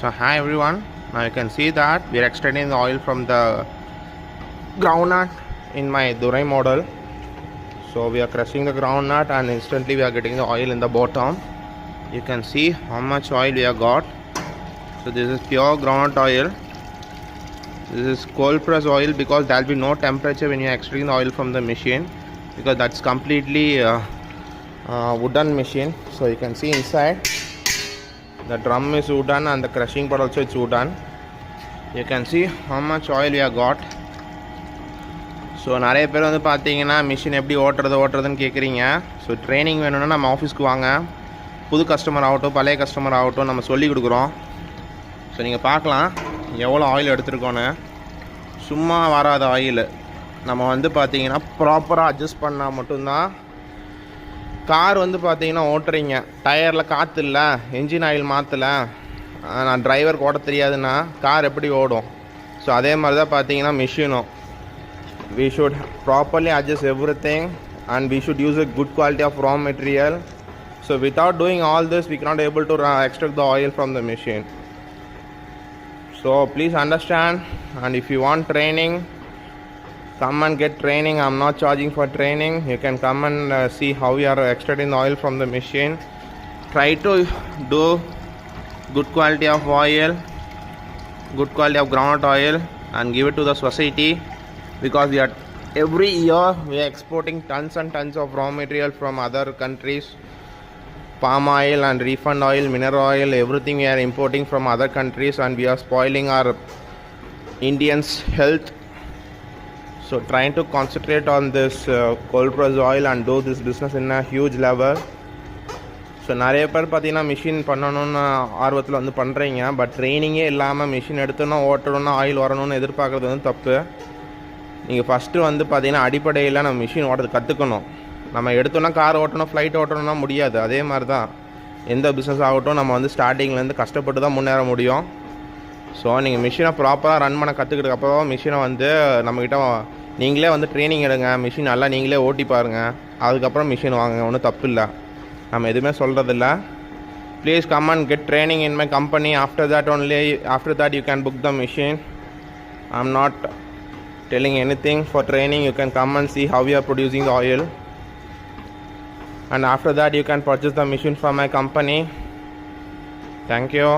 So hi everyone, now you can see that we are extracting the oil from the groundnut in my Durai model. So we are crushing the groundnut and instantly we are getting the oil in the bottom. You can see how much oil we have got. So this is pure groundnut oil. This is cold press oil because there will be no temperature when you are extracting the oil from the machine, because that's completely wooden machine. So you can see inside the drum is wooden and the crushing part also is wooden. You can see how much oil we have got. So நிறைய பேர் வந்து பார்த்தீங்கன்னா machine எப்படி ஓட்டுறதுன்னு கேட்குறீங்க. So training வேணும்னா நம்ம ஆஃபீஸ்க்கு வாங்க. புது கஸ்டமர் ஆகட்டும் பழைய கஸ்டமர் ஆகட்டும் நம்ம சொல்லி கொடுக்குறோம். ஸோ நீங்கள் பார்க்கலாம் எவ்வளோ ஆயில் எடுத்துருக்கோன்னு. சும்மா வராத ஆயில் நம்ம வந்து பார்த்தீங்கன்னா ப்ராப்பராக அட்ஜஸ்ட் பண்ணால் மட்டும்தான். கார் வந்து பார்த்தீங்கன்னா ஓட்டுறீங்க, டயரில் காற்று இல்லை, என்ஜின் ஆயில் மாற்றலை, நான் டிரைவருக்கு ஓட்ட தெரியாதுன்னா கார் எப்படி ஓடும்? ஸோ அதே மாதிரி தான் பார்த்தீங்கன்னா மிஷினும். We should properly adjust everything and we should use a good quality of raw material. So without doing all this we cannot able to extract the oil from the machine. So please understand, and if you want training, come and get training. I'm not charging for training. You can come and see how we are extracting the oil from the machine. Try to do good quality of oil, good quality of groundnut oil and give it to the society, because we are every year we are exporting tons and tons of raw material from other countries. Palm oil and refined oil, mineral oil, everything we are importing from other countries, and we are spoiling our Indians' health. So trying to concentrate on this cold press oil and do this business in a huge level. So நிறைய பேர் பார்த்தீங்கன்னா machine பண்ணணும்னு ஆர்வத்தில் வந்து பண்ணுறீங்க, but ட்ரைனிங்கே இல்லாமல் machine எடுத்தோன்னா ஓட்டணும்னா oil வரணும்னு எதிர்பார்க்குறது வந்து தப்பு. நீங்கள் ஃபஸ்ட்டு வந்து பார்த்தீங்கன்னா அடிப்படையில் நம்ம மிஷின் ஓட்டுறது கற்றுக்கணும். நம்ம எடுத்தோன்னா கார் ஓட்டணும், ஃப்ளைட் ஓட்டணும்னா முடியாது. அதே மாதிரி தான் எந்த பிஸ்னஸ் ஆகட்டும், நம்ம வந்து ஸ்டார்டிங்லேருந்து கஷ்டப்பட்டு தான் முன்னேற முடியும். ஸோ நீங்கள் மிஷினை ப்ராப்பராக ரன் பண்ண கற்றுக்கிட்டதுக்கப்புறம் மிஷினை வந்து நம்மக்கிட்ட நீங்களே வந்து ட்ரைனிங் எடுங்க, மிஷின் நல்லா நீங்களே ஓட்டி பாருங்கள், அதுக்கப்புறம் மிஷின் வாங்குங்க, ஒன்றும் தப்பு இல்லை. நம்ம எதுவுமே சொல்கிறதில்ல. Please come and get training in my company. After that you can book the machine. I'm not telling anything. For training you can come and see how we are producing the oil, and after that you can purchase the machine from my company. Thank you.